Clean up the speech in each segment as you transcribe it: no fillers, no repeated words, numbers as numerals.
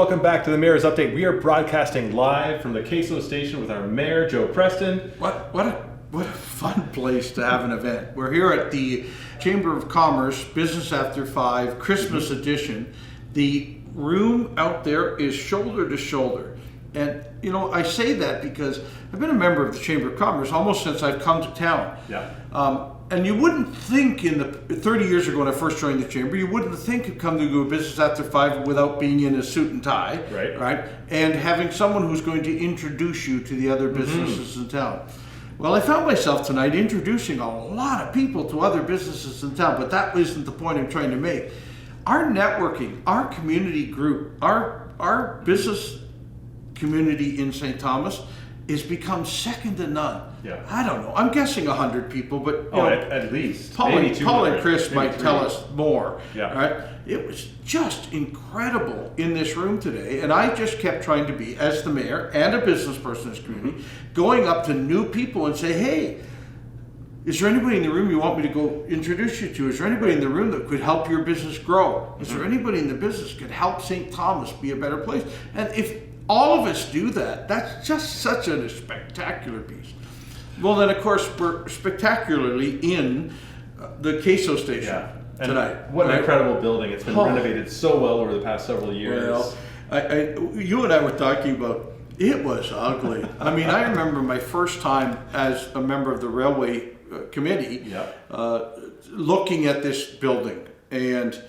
welcome back to the Mayor's Update. We are broadcasting live from the Queso Station with our Mayor, Joe Preston. What a fun place to have an event. We're here at the Chamber of Commerce Business After 5 Christmas edition. The room out there is shoulder to shoulder. And, you know, I say that because I've been a member of the Chamber of Commerce almost since I've come to town. Yeah. And you wouldn't think 30 years ago when I first joined the Chamber, you wouldn't think you'd come to do a Business After 5 without being in a suit and tie. Right? And having someone who's going to introduce you to the other businesses in town. Well, I found myself tonight introducing a lot of people to other businesses in town, but that isn't the point I'm trying to make. Our networking, our community group, our business community in St. Thomas is become second to none. Yeah. I don't know. I'm guessing 100 people, but at least. Paul and Chris might tell us more. Yeah. Right? It was just incredible in this room today, and I just kept trying to be, as the mayor and a business person in this community, going up to new people and say, hey, is there anybody in the room you want me to go introduce you to? Is there anybody in the room that could help your business grow? Is there anybody in the business that could help St. Thomas be a better place? And if all of us do that, that's just such a spectacular piece. Well, then, of course, we're spectacularly in the Queso Station tonight. What an incredible building. It's been renovated so well over the past several years. Well, you and I were talking about, it was ugly. I mean, I remember my first time as a member of the Railway Committee looking at this building. And,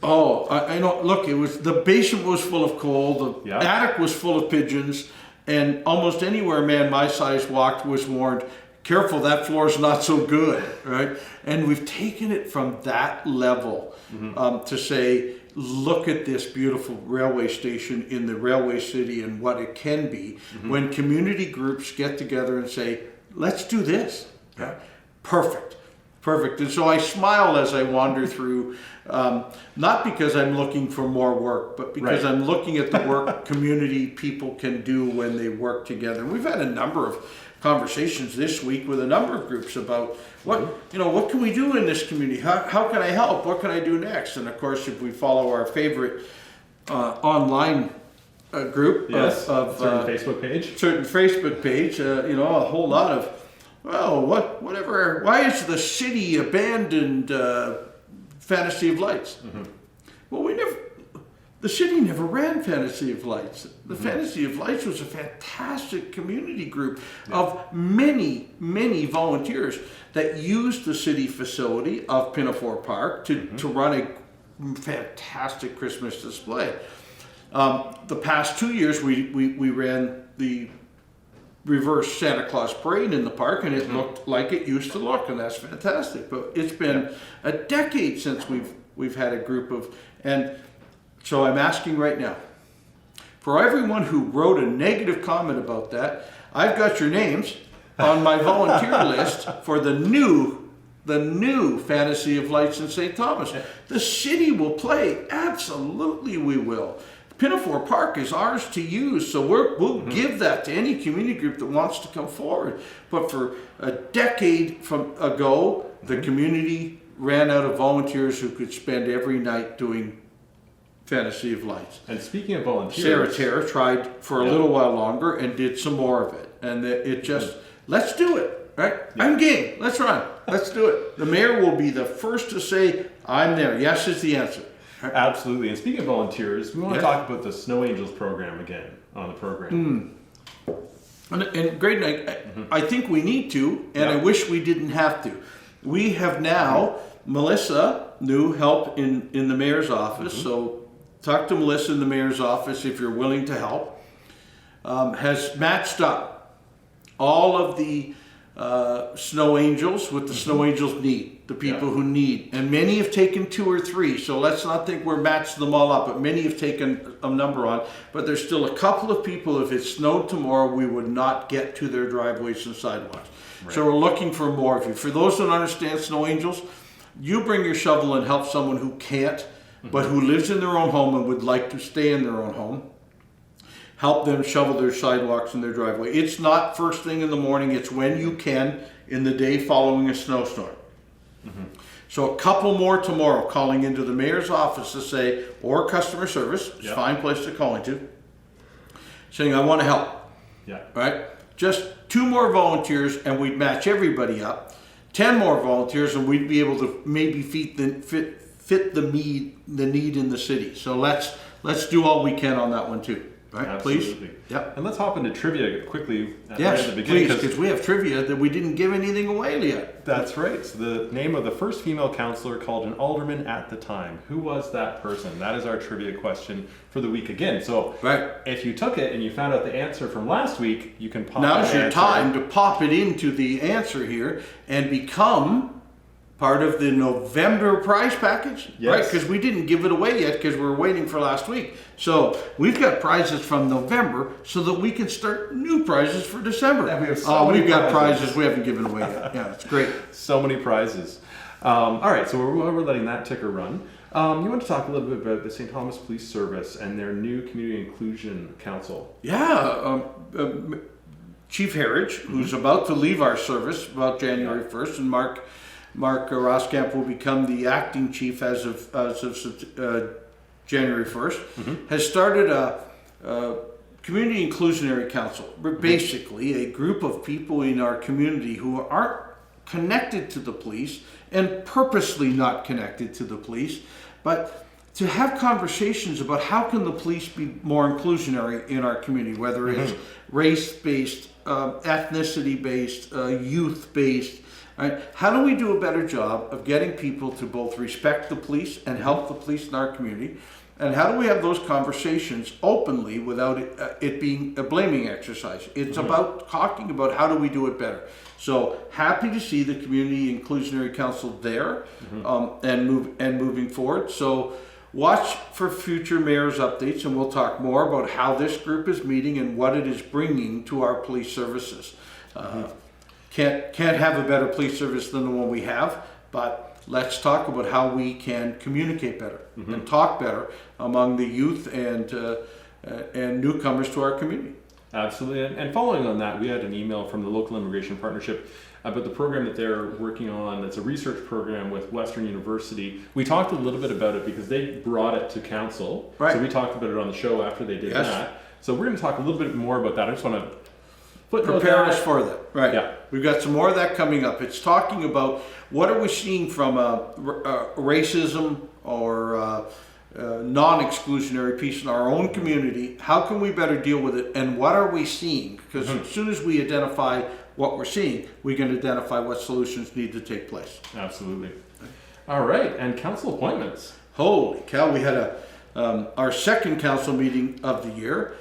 I know, look, it was, the basement was full of coal, the attic was full of pigeons, and almost anywhere a man my size walked was warned, careful, that floor's not so good, right? And we've taken it from that level to say, look at this beautiful railway station in the railway city and what it can be when community groups get together and say, let's do this. Yeah. Perfect. And so I smile as I wander through, not because I'm looking for more work, but because I'm looking at the work community people can do when they work together. And we've had a number of conversations this week with a number of groups about what can we do in this community? How can I help? What can I do next? And of course, if we follow our favorite online group of certain Facebook page, a whole lot of, well, whatever. Why is the city abandoned Fantasy of Lights? Well, the city never ran Fantasy of Lights. The Fantasy of Lights was a fantastic community group of many, many volunteers that used the city facility of Pinafore Park to run a fantastic Christmas display. The past 2 years, we ran the reverse Santa Claus parade in the park, and it looked like it used to look, and that's fantastic. But it's been a decade since we've had a group of, and so I'm asking right now, for everyone who wrote a negative comment about that, I've got your names on my volunteer list for the new Fantasy of Lights in St. Thomas. The city will play, absolutely we will. Pinafore Park is ours to use, so we'll give that to any community group that wants to come forward. But for a decade ago, the community ran out of volunteers who could spend every night doing Fantasy of Lights. And speaking of volunteers, Sarah Terra tried for a little while longer and did some more of it. And it just, let's do it, right? Yeah. I'm game. Let's run. Let's do it. The mayor will be the first to say, I'm there. Yes is the answer. Absolutely. And speaking of volunteers, we want to talk about the Snow Angels program again on the program. And great, I think we need to, and I wish we didn't have to. We have now, Melissa, new help in the mayor's office, so talk to Melissa in the mayor's office if you're willing to help, has matched up all of the Snow Angels with the Snow Angels need. The people who need, and many have taken 2 or 3, so let's not think we're matched them all up, but many have taken a number on, but there's still a couple of people, if it snowed tomorrow, we would not get to their driveways and sidewalks. So we're looking for more of you. For those that understand Snow Angels, you bring your shovel and help someone who can't, but who lives in their own home and would like to stay in their own home. Help them shovel their sidewalks and their driveway. It's not first thing in the morning, it's when you can in the day following a snowstorm. So a couple more tomorrow, calling into the mayor's office to say, or customer service, it's a fine place to call into, saying, I want to help. Yeah. Right? Just 2 more volunteers and we'd match everybody up. 10 more volunteers and we'd be able to maybe fit the need in the city. So let's do all we can on that one too. Right? Absolutely. Please? Yep. And let's hop into trivia quickly Yes, right at the beginning. please, because we have trivia that we didn't give anything away yet. That's right. So the name of the first female councillor called an alderman at the time. Who was that person? That is our trivia question for the week again. So Right. if you took it and you found out the answer from last week, you can pop Now's that your answer. time to pop it into the answer here and become part of the November prize package, right? Yes. Because we didn't give it away yet because we were waiting for last week. So we've got prizes from November so that we can start new prizes for December. And we have so many we've got prizes. prizes we haven't given away yet. Yeah, it's great. So many prizes. All right, so we're letting that ticker run. You want to talk a little bit about the St. Thomas Police Service and their new Community Inclusion Council. Yeah, Chief Harridge, who's about to leave our service about January 1st, and Mark Roskamp will become the acting chief as of January 1st, has started a community inclusionary council. We're basically a group of people in our community who aren't connected to the police and purposely not connected to the police, but to have conversations about how can the police be more inclusionary in our community, whether it's race-based, ethnicity-based, youth-based. Right? How do we do a better job of getting people to both respect the police and help the police in our community? And how do we have those conversations openly without it being a blaming exercise? It's about talking about how do we do it better. So happy to see the Community Inclusionary Council there and moving forward. So watch for future mayor's updates, and we'll talk more about how this group is meeting and what it is bringing to our police services. Can't have a better police service than the one we have, but let's talk about how we can communicate better and talk better among the youth and newcomers to our community. Absolutely. And following on that, we had an email from the Local Immigration Partnership about the program that they're working on. It's a research program with Western University. We talked a little bit about it because they brought it to council. Right. So we talked about it on the show after they did that. So we're going to talk a little bit more about that. I just want to Prepare us for that. Right. Yeah. We've got some more of that coming up. It's talking about what are we seeing from racism or non-exclusionary piece in our own community. How can we better deal with it? And what are we seeing? Because as soon as we identify what we're seeing, we can identify what solutions need to take place. Absolutely. All right. And council appointments. Holy cow, we had our second council meeting of the year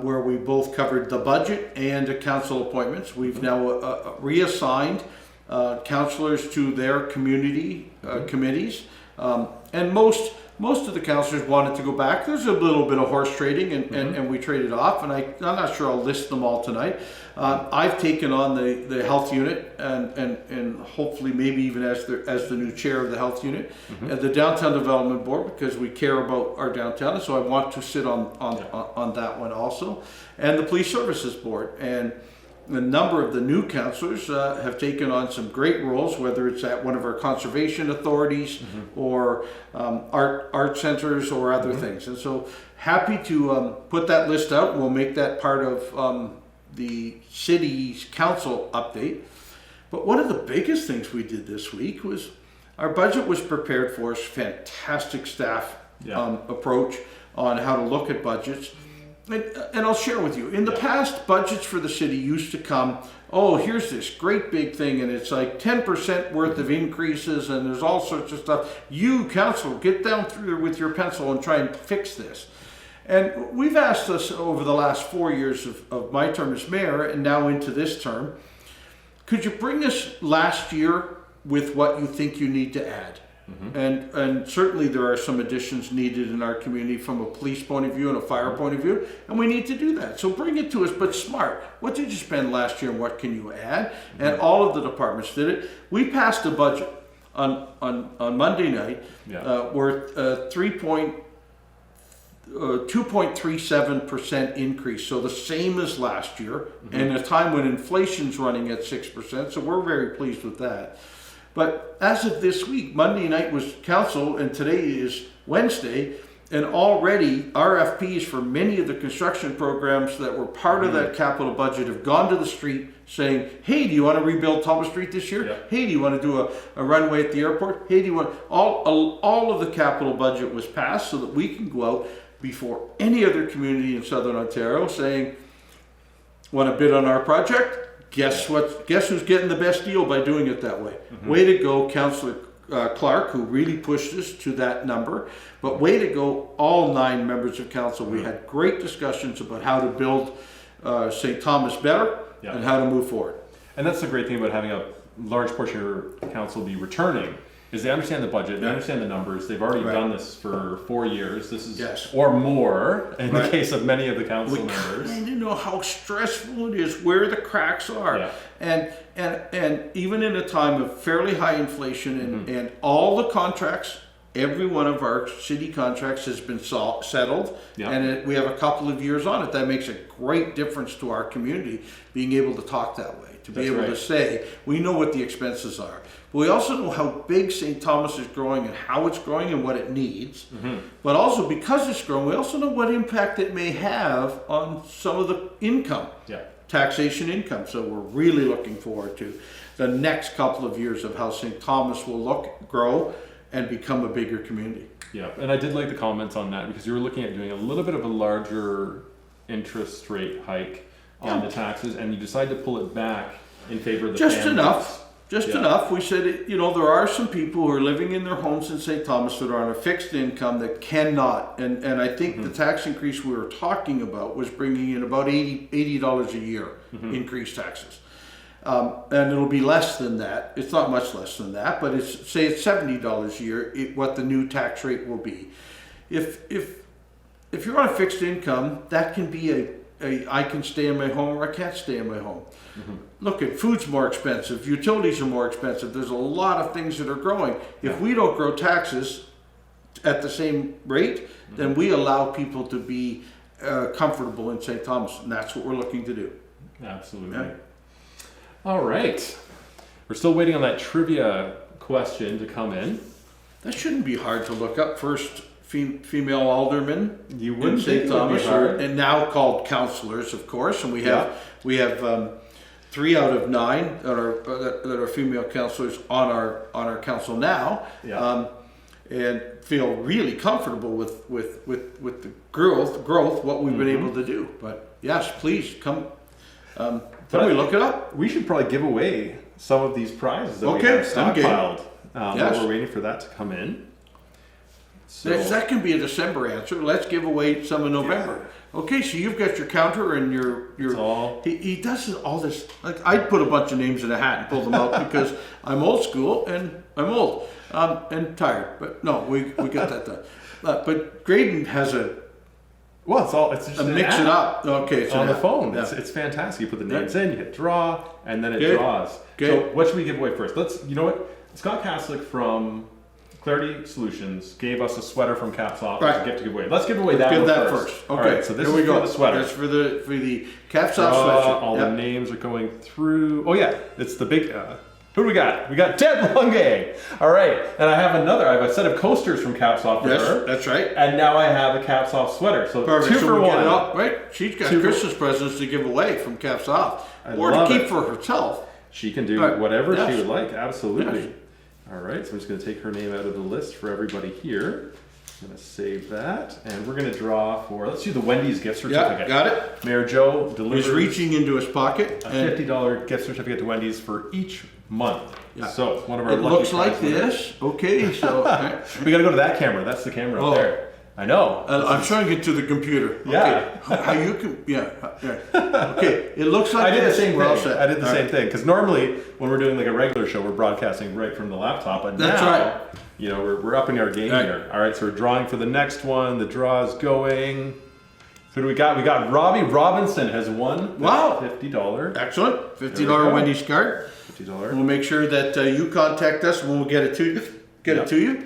where we both covered the budget and the council appointments. We've now reassigned councillors to their community committees. And most of the councillors wanted to go back. There's a little bit of horse trading and we traded off, and I'm not sure I'll list them all tonight. I've taken on the health unit and hopefully maybe even as the new chair of the health unit, and the downtown development board, because we care about our downtown, and so I want to sit on that one also, and the police services board. And a number of the new councillors have taken on some great roles, whether it's at one of our conservation authorities or art centers or other things. And so happy to put that list out. We'll make that part of the city's council update. But one of the biggest things we did this week was our budget was prepared for us. Fantastic staff approach on how to look at budgets. And I'll share with you, in the past, budgets for the city used to come, oh, here's this great big thing, and it's like 10% worth of increases, and there's all sorts of stuff. You, council, get down through there with your pencil and try and fix this. And we've asked us over the last 4 years of my term as mayor, and now into this term, could you bring us last year with what you think you need to add? And certainly there are some additions needed in our community from a police point of view and a fire point of view, and we need to do that. So bring it to us, but smart. What did you spend last year and what can you add? And all of the departments did it. We passed a budget on Monday night worth 2.37% increase, so the same as last year, and a time when inflation's running at 6%, so we're very pleased with that. But as of this week, Monday night was council and today is Wednesday, and already RFPs for many of the construction programs that were part of that capital budget have gone to the street saying, hey, do you want to rebuild Thomas Street this year? Yeah. Hey, do you want to do a runway at the airport? Hey, do you want, all of the capital budget was passed so that we can go out before any other community in Southern Ontario saying, want to bid on our project? Guess who's getting the best deal by doing it that way? Way to go, Councillor Clark, who really pushed us to that number. But way to go, all 9 members of council. We had great discussions about how to build St. Thomas better and how to move forward. And that's the great thing about having a large portion of your council be returning, is they understand the budget, they understand the numbers, they've already done this for 4 years, this is, or more, in the case of many of the council members. And you know how stressful it is, where the cracks are. And even in a time of fairly high inflation and all the contracts, every one of our city contracts has been settled, and we have a couple of years on it. That makes a great difference to our community, being able to talk that way, to be able to say, we know what the expenses are. But we also know how big St. Thomas is growing and how it's growing and what it needs. But also, because it's growing, we also know what impact it may have on some of the income, taxation income. So we're really looking forward to the next couple of years of how St. Thomas will grow and become a bigger community. Yeah, and I did like the comments on that, because you were looking at doing a little bit of a larger interest rate hike on the taxes, and you decided to pull it back in favor of the Just families. enough. We said, you know, there are some people who are living in their homes in St. Thomas that are on a fixed income that cannot, and I think the tax increase we were talking about was bringing in about $80 a year increased taxes. And it'll be less than that. It's not much less than that, but it's $70 a year, what the new tax rate will be. If you're on a fixed income, that can be I can stay in my home or I can't stay in my home. Look, food's more expensive, utilities are more expensive. There's a lot of things that are growing. If we don't grow taxes at the same rate, then we allow people to be comfortable in St. Thomas, and that's what we're looking to do. Absolutely. Yeah. All right. We're still waiting on that trivia question to come in. That shouldn't be hard to look up. First female alderman You wouldn't in think St. it would be Thomas, hard. and now called councillors, of course. And we have 3 out of 9 that are female councillors on our council now, and feel really comfortable with the growth what we've been able to do. But yes, please come. Can we look it up? We should probably give away some of these prizes that we Okay, have stockpiled. While we're waiting for that to come in. So That can be a December answer. Let's give away some in November. Okay, so you've got your counter and your. all. He does all this. Like, I'd put a bunch of names in a hat and pull them out because I'm old school and I'm old and tired. But no, we got that done. But Graydon has it's just an mix app it up. Okay, it's on an the app. phone. Yeah. It's fantastic. You put the names in, you hit draw, and then it Good. draws. Good. So what should we give away first? You know what? Scott Kaslick from Clarity Solutions gave us a sweater from Caps Off as a gift to give away. Let's give away that Give one that first. first. Okay, All right, so this here is we go. for the sweater. That's for the Caps Off sweatshirt. All the names are going through. Oh yeah, it's the big. Who do we got? We got Ted Lunge. All right, and I have a set of coasters from Caps Off for her. That's right. And now I have a Caps Off sweater. So Perfect. 2 So for we 1. get it up, right? She's got Two for- Christmas presents to give away from Caps Off, or to love keep it. for herself. She can do Right. whatever Yes. she would like. Absolutely. Yes. All right, so I'm just going to take her name out of the list for everybody here. I'm going to save that, and we're going to draw for. Let's do the Wendy's gift certificate. Yeah, got it. Mayor Joe delivers He's reaching into his pocket. a and $50 gift certificate to Wendy's for each month. Yeah. So one of our It lucky looks like prize winners. this. Okay, so We got to go to that camera. That's the camera Oh. up there. I know. I'm showing it to the computer. Yeah. Okay. How you can? Yeah. Okay. It looks like I did the this. same We're all thing. set. I did the All same right. thing because normally when we're doing like a regular show, we're broadcasting right from the laptop. But That's now, right. you know, we're upping our game Right. here. All right, so we're drawing for the next one. The draw is going. Who do we got? We got Robbie Robinson has won. Wow. $50. Excellent. There we $50 go. Wendy's card. $50. We'll make sure that you contact us when we'll get it to you. Yeah. It to you.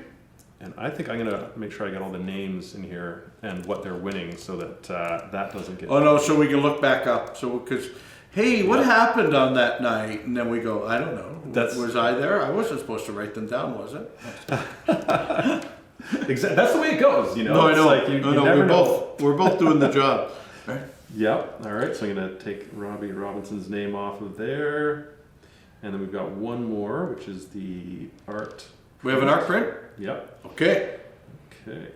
And I think I'm gonna make sure I get all the names in here and what they're winning, so that that doesn't get. Oh no, so we can look back up. So because hey, what happened on that night? And then we go, I don't know. That's- was I there? I wasn't supposed to write them down, was it? Exactly. That's the way it goes, you know. No, I It's know. like you No, never we're know. we're both doing the job. Right? Yep. All right. So I'm gonna take Robbie Robinson's name off of there, and then we've got one more, which is the art. We have an art print? Yep. Okay. Okay.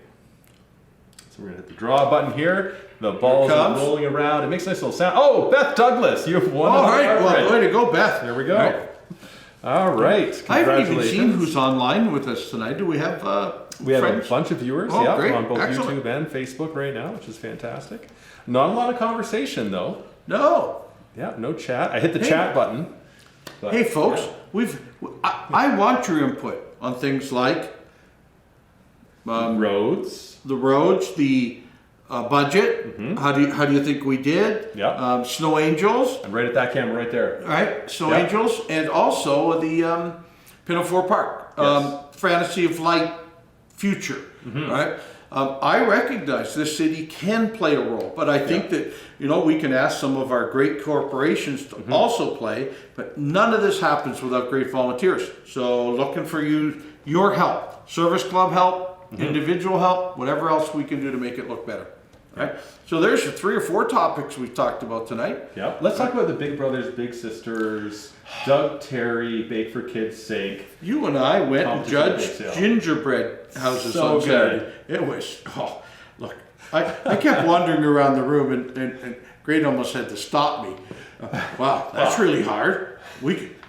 So we're gonna hit the draw button here. The balls are comes. rolling around. It makes a nice little sound. Oh, Beth Douglas, you have won. All the right. art Well, print. way to go, Beth. There we go. All right. All right. I haven't even seen Congratulations. who's online with us tonight. Do we have We have friends? a bunch of viewers, Oh, yeah, great. on both Excellent. YouTube and Facebook right now, which is fantastic. Not a lot of conversation though. No. Yeah, no chat. I hit the Hey. chat button. But, Hey, folks, yeah. I want your input on things like Roads. the roads, the budget. How do you think we did? Mm-hmm. Yeah. Snow angels, I'm right at that camera right there. right? Snow Yeah. angels, and also the Pinafore Park Yes. Fantasy of Light future, Mm-hmm. right? I recognize this city can play a role, but I think that we can ask some of our great corporations to Mm-hmm. also play. But none of this happens without great volunteers. So looking for your help, service club help, Mm-hmm. individual help, whatever else we can do to make it look better. Right? So there's the 3 or 4 topics we've talked about tonight. Yeah. Let's talk about the Big Brothers Big Sisters, Doug Terry, Bake for Kids' Sake. You and I went and Competition judged bake sale. gingerbread houses So on Saturday. It was, look, I kept wandering around the room and Grade almost had to stop me. Wow, that's really hard.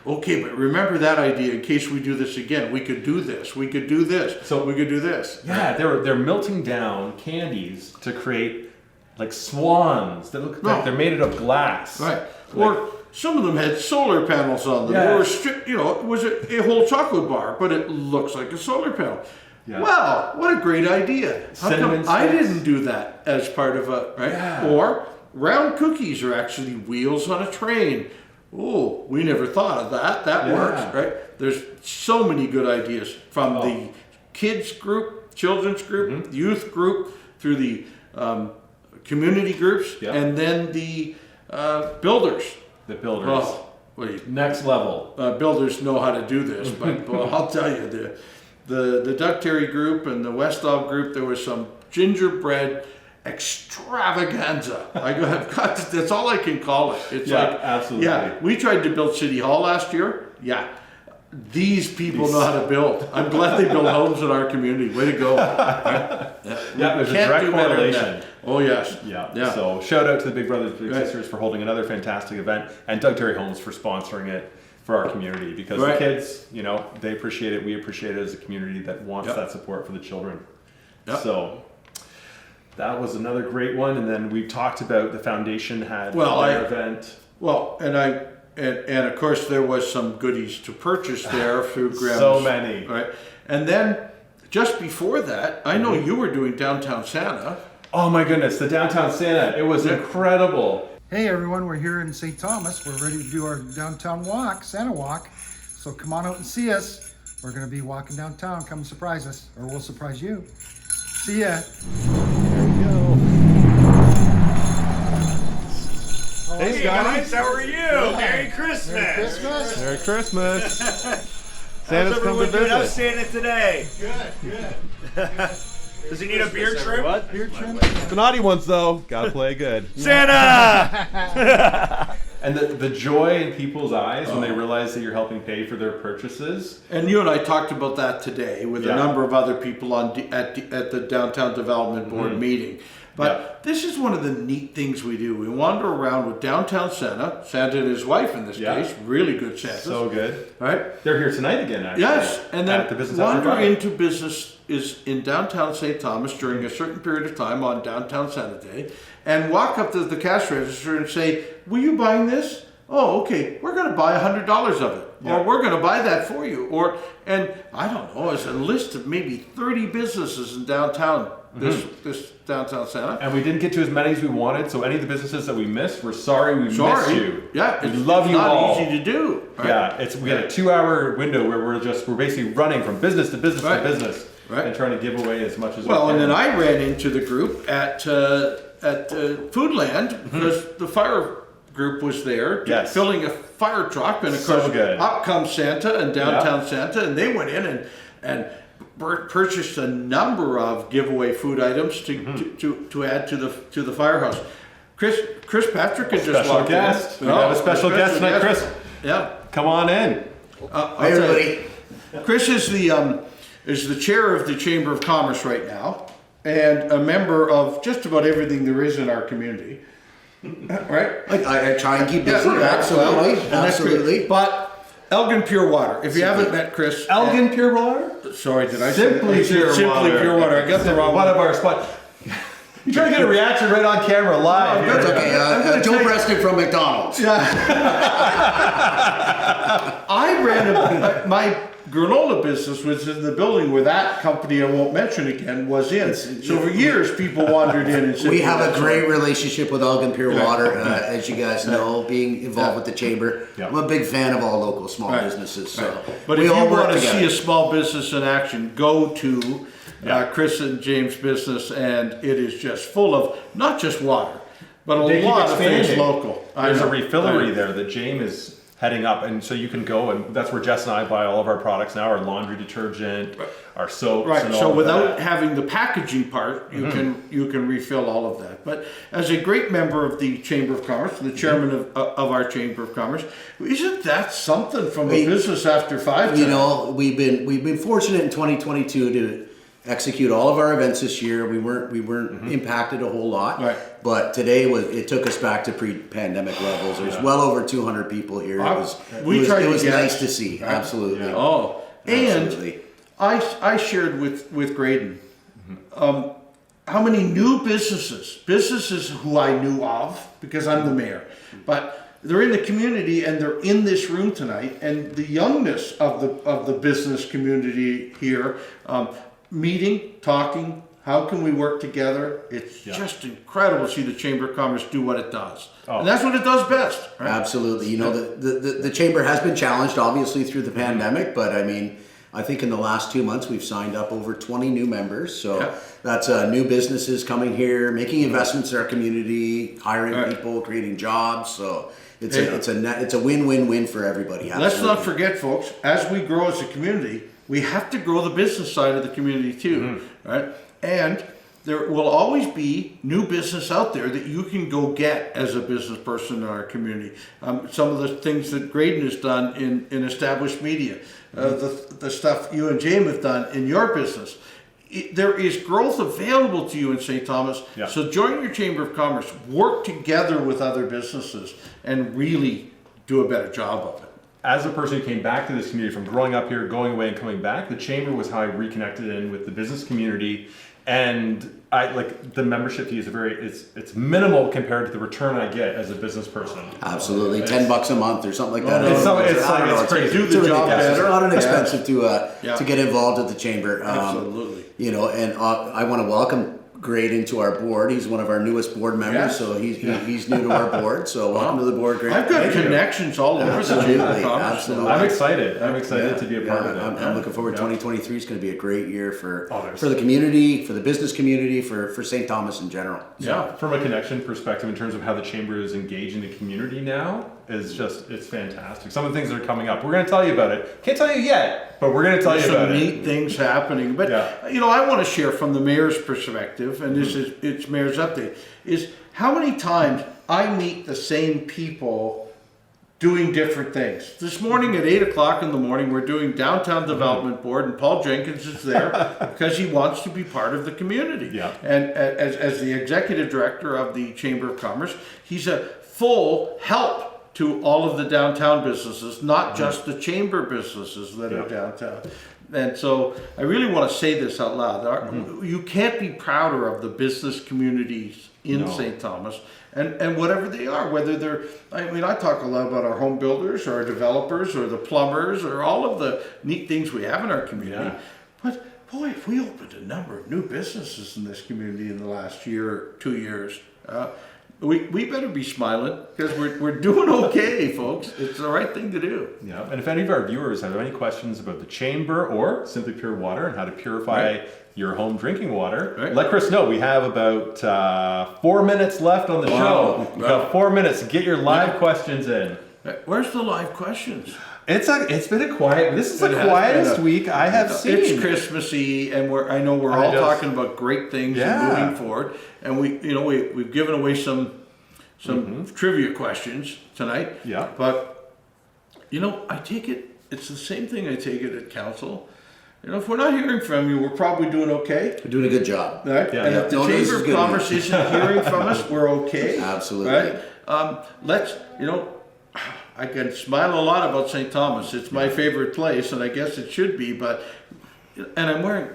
Okay, but remember that idea in case we do this again. We could do this. We could do this. So- we could do this. Yeah, they're melting down candies to create like swans that look like they're made out of glass. Right. Like- Or some of them had solar panels on them. Yeah. Or, it was a whole chocolate bar, but it looks like a solar panel. Yeah. Wow, what a great idea. How Cinnamon come I sticks. didn't do that as part of right? Yeah. Or round cookies are actually wheels on a train. Oh, we never thought of that. That Yeah. works, right? There's so many good ideas from the kids group, children's group, youth group, through the community groups, Yeah. and then the builders. The builders. Oh, wait, Next level. builders know how to do this, but I'll tell you, the Doug Terry group and the Westall group, there was some gingerbread extravaganza. I've got that's all I can call it. It's Yeah, like, absolutely. yeah, we tried to build City Hall last year. Yeah. These people know how to build. I'm glad they build homes in our community. Way to go. Right? Yeah, there's a Can't direct do better than correlation. that. Oh, yes. Yeah. Yeah. So shout out to the Big Brothers Big Right. Sisters for holding another fantastic event, and Doug Terry Homes for sponsoring it for our community, because Right. the kids, they appreciate it. We appreciate it as a community that wants Yep. that support for the children. Yep. So that was another great one. And then we talked about the foundation had Well, their event. Well, and of course there was some goodies to purchase there through Graham's. So many. Right. And then just before that, I know you were doing Downtown Santa. Oh my goodness, the downtown Santa! It was incredible. Hey everyone, we're here in St. Thomas. We're ready to do our downtown walk, Santa walk. So come on out and see us. We're going to be walking downtown. Come surprise us, or we'll surprise you. See ya. Hey guys, how are you? Merry Christmas! Merry Christmas. Merry Christmas! How's Santa's come to everyone doing? How's visit. Santa today? Good. Does he need a beer trim? Beer trim. The naughty ones though, gotta play good. Santa! And the joy in people's eyes when they realize that you're helping pay for their purchases. And you and I talked about that today with Yeah. a number of other people at the Downtown Development Board meeting. But this is one of the neat things we do. We wander around with Downtown Santa and his wife in this Yeah. case, really good Santas. So good. right? They're here tonight again, actually. Yes, and then at the business after wander five. into business is in downtown St. Thomas during a certain period of time on Downtown Santa Day, and walk up to the cash register and say, "Were you buying this? Oh, okay. We're going to buy $100 of it, Yeah. or we're going to buy that for you." And I don't know, as a list of maybe 30 businesses in downtown this downtown Santa. And we didn't get to as many as we wanted, so any of the businesses that we missed, we're sorry we missed you. Yeah, we it's love you not all. easy to do. Right? Yeah, we had a 2-hour window where we're basically running from business to business Right. to business, Right. and trying to give away as much as Well, we and can. then I ran into the group at Foodland because the fire group was there Yes. filling a fire truck, and of So course good. up comes Santa and downtown Santa, and they went in and purchased a number of giveaway food items to add to the firehouse. Chris Patrick had just Special walked guest. in. We have a special guest tonight, Chris. Yeah. Come on in. I'll Hi, tell you. everybody. Chris is the chair of the Chamber of Commerce right now, and a member of just about everything there is in our community. Right? I try and keep busy. well, Absolutely. and that's great. Absolutely. But Elgin Pure Water. If you haven't met Chris, Elgin Pure Water? sorry, did I Simply say Pure Simply Water. Pure Water? I got the wrong One one. of our spot. You're trying to get a reaction right on camera live. No, I'm It's good. okay. I'm gonna Joe tell you- Preston from McDonald's. I ran my granola business was in the building where that company I won't mention again was in. So for years, people wandered in and said, We have a "That's great right." relationship with Elgin Pure Water, as you guys know, being involved with the chamber. Yeah. I'm a big fan of all local small Right. businesses, so But we if you all work want to see together. a small business in action, go to Chris and James' business, and it is just full of not just water, but a They keep lot of things expanding. local. There's a I know. refillery there that James is heading up, and so you can go, and that's where Jess and I buy all of our products now, our laundry detergent, our soaps, Right. and So all without of that. having the packaging part, you can refill all of that. But as a great member of the Chamber of Commerce, the chairman of our Chamber of Commerce, isn't that something from a We- business after five? You know, we've been fortunate in 2022 to execute all of our events this year. We weren't impacted a whole lot. Right. But today it took us back to pre-pandemic levels. There's well over 200 people here. We tried it to was get- nice to see. Absolutely. Yeah. Oh, and Absolutely. I shared with Graydon how many new businesses who I knew of because I'm the mayor, but they're in the community and they're in this room tonight, and the youngness of the business community here, meeting, talking. How can we work together? It's just incredible to see the Chamber of Commerce do what it does, Oh. and that's what it does best. Right? Absolutely. You know, the chamber has been challenged, obviously, through the pandemic, but I mean, I think in the last 2 months we've signed up over 20 new members. So Yeah. that's new businesses coming here, making investments in our community, hiring Right. people, creating jobs. So it's Yeah. it's a win-win-win for everybody. Let's Absolutely. not forget, folks, as we grow as a community, we have to grow the business side of the community too, right? And there will always be new business out there that you can go get as a business person in our community. Some of the things that Graydon has done in established media, the stuff you and James have done in your business. There is growth available to you in St. Thomas. Yeah. So join your Chamber of Commerce, work together with other businesses, and really do a better job of it. As a person who came back to this community from growing up here, going away and coming back, the chamber was how I reconnected in with the business community. And I like the membership fee is it's minimal compared to the return I get as a business person. Absolutely, $10 a month or something like that. no, It's so- it's I don't like- know, it's crazy. Do the really job ridiculous. better. It's not Yeah. inexpensive Yeah. to get involved with the chamber. Absolutely. You know, and I want to welcome Graydon to our board. He's one of our newest board members, Yes. so he's new to our board. So welcome to the board, Graydon. I've got Thank you. connections all over the Chamber of Absolutely, Commerce. absolutely. I'm excited. I'm excited Yeah, to be a yeah, part of it. I'm looking forward. 2023 is going to be a great year for Oh, there's- the community, for the business community, for St. Thomas in general. Yeah. From a connection perspective, in terms of how the chamber is engaging the community now, it's fantastic. Some of the things that are coming up, we're going to tell you about it. Can't tell you yet, but we're going to tell you Some about neat it. things happening. But, Yeah. you know, I want to share from the mayor's perspective, and this is it's mayor's update, is how many times I meet the same people doing different things. This morning at 8 o'clock in the morning, we're doing Downtown Development Board, and Paul Jenkins is there because he wants to be part of the community. Yeah. And as the executive director of the Chamber of Commerce, he's a full help to all of the downtown businesses, not just the chamber businesses that are Yeah. downtown. And so I really want to say this out loud. You can't be prouder of the business communities in No. St. Thomas and whatever they are, whether they're, I mean, I talk a lot about our home builders or our developers or the plumbers or all of the neat things we have in our community. Yeah. But boy, if we opened a number of new businesses in this community in the last year or 2 years, we better be smiling because we're doing okay, folks. It's the right thing to do. Yeah, and if any of our viewers have any questions about the chamber or Simply Pure Water and how to purify your home drinking water. Right. Let Chris know. We have about 4 minutes left on the show. We've got 4 minutes to get your live questions in. Where's the live questions? It's been a quiet. This is It the has quietest been week I have seen. It's Christmassy, and I know we're all talking about great things Yeah. and moving forward. And we've given away some trivia questions tonight. Yeah. But I take it. It's the same thing I take it at council. If we're not hearing from you, we're probably doing okay. We're doing a good job. Right? Yeah. And if the No, this Chamber is of good Commerce news. isn't hearing from us, we're okay. Absolutely. Right? Let's, I can smile a lot about St. Thomas. It's my favorite place, and I guess it should be, and I'm wearing,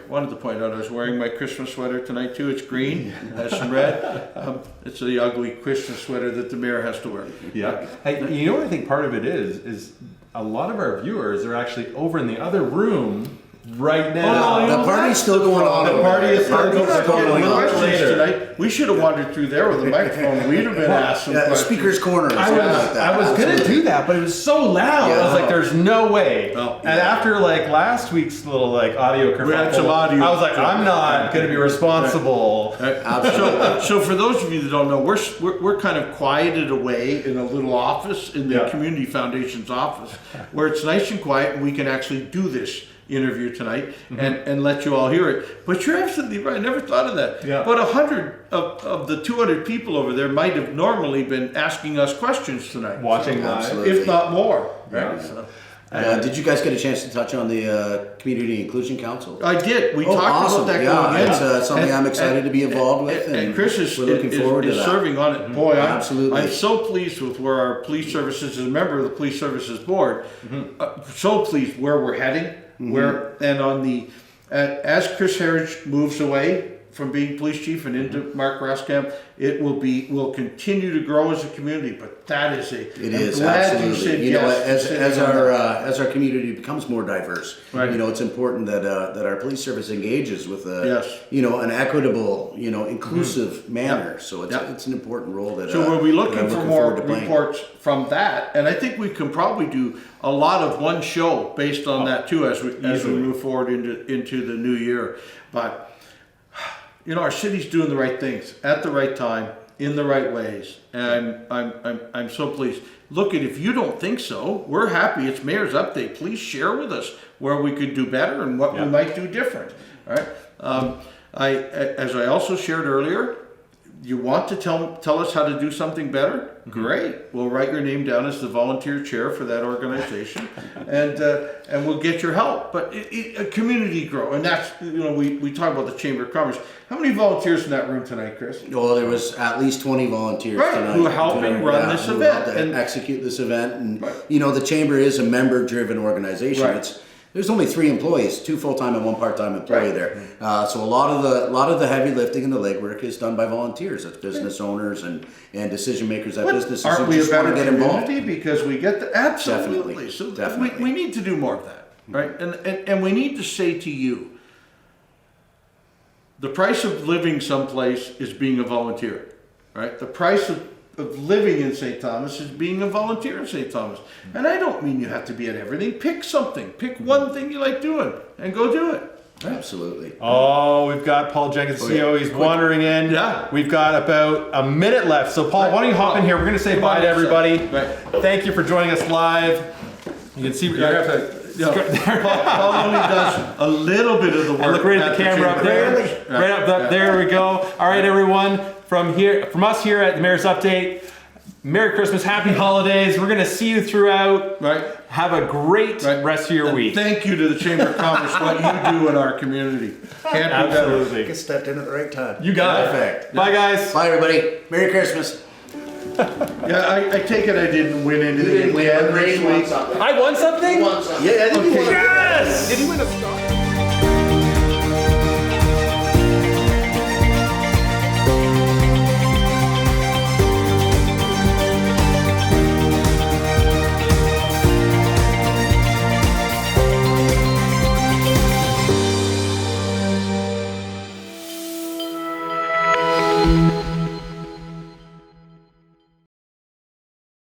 wanted to point out I was wearing my Christmas sweater tonight too. It's green, has some red. It's the ugly Christmas sweater that the mayor has to wear. Yeah. Hey, you know what I think part of it is a lot of our viewers are actually over in the other room right now. The party's still going on. The over party there. is still The party's going on. Questions later. tonight. We should have wandered through there with a microphone. We'd have been asked some Yeah, the questions. speaker's corner. Or something like that. I was gonna Absolutely. do that, but it was so loud. I was Yeah. like, "There's no way." Oh, and after last week's little audio kerfuffle, We had some audio. I was like, "I'm not gonna be responsible." So for those of you that don't know, we're kind of quieted away in a little office in the Yeah. Community Foundation's office, where it's nice and quiet, and we can actually do this interview tonight and let you all hear it. But you're absolutely right. I never thought of that. Yeah. But 100 of the 200 people over there might have normally been asking us questions tonight, Watching live. Absolutely. if not more. Yeah. Right? So, Did you guys get a chance to touch on the Community Inclusion Council? I did. We Oh, talked awesome. about that Yeah, going in. it's something I'm excited to be involved with, And and Chris is, we're looking forward to is that. serving on it. Boy, Absolutely. I'm so pleased with where our police services, as a member of the police services board, so pleased where we're heading. And on the as Chris Herridge moves away from being police chief and into Mark Roskamp, will continue to grow as a community. But that is It is absolutely. As our community becomes more diverse, Right. it's important that our police service engages with Yes. an equitable, inclusive manner. So Yeah. it's an important role that. So we'll be that looking I'm for more forward to playing. reports from that, and I think we can probably do a lot of one show based on that too as we Easily. move forward into the new year. But our city's doing the right things at the right time in the right ways, and I'm so pleased. Look, if you don't think so, we're happy. It's Mayor's Update. Please share with us where we could do better and what we might do different. All right. As I also shared earlier, you want to tell us how to do something better? Great. We'll write your name down as the volunteer chair for that organization, and we'll get your help. But a community grow, and that's we talk about the Chamber of Commerce. How many volunteers in that room tonight, Chris? Well, there was at least 20 volunteers Right, tonight. who are helping run this who event. helped And- execute this event. And, Right. the Chamber is a member-driven organization. Right. There's only 3 employees, 2 full-time and 1 part-time employee Right. there. So a lot of the heavy lifting and the legwork is done by volunteers. That's business owners and decision makers at But businesses aren't who we a just want better to get involved. community because we get the absolutely? Definitely, So definitely. we need to do more of that, right? And we need to say to you, the price of living someplace is being a volunteer, right? The price of living in St. Thomas is being a volunteer in St. Thomas. And I don't mean you have to be at everything. Pick something. Pick one thing you like doing and go do it. Absolutely. Oh, we've got Paul Jenkins, CEO. He's wandering in. Yeah. We've got about a minute left. So, Paul, why don't you hop in here? We're going to say bye to everybody. Right. Thank you for joining us live. You can see. Paul only does a little bit of the work. And look right at the camera up there. Right up there we go. All right, everyone. From us here at the Mayor's Update. Merry Christmas, Happy Holidays. We're going to see you throughout. Right. Have a great rest of your And week. Thank you to the Chamber of Commerce, what you do in our community. Can't be better. Absolutely. Stepped in at the right time. You got it. Perfect. Bye, guys. Bye, everybody. Merry Christmas. Yeah, I take it I didn't win anything again this week. I won something? Yeah, I think you won. Yes! Did he win a star?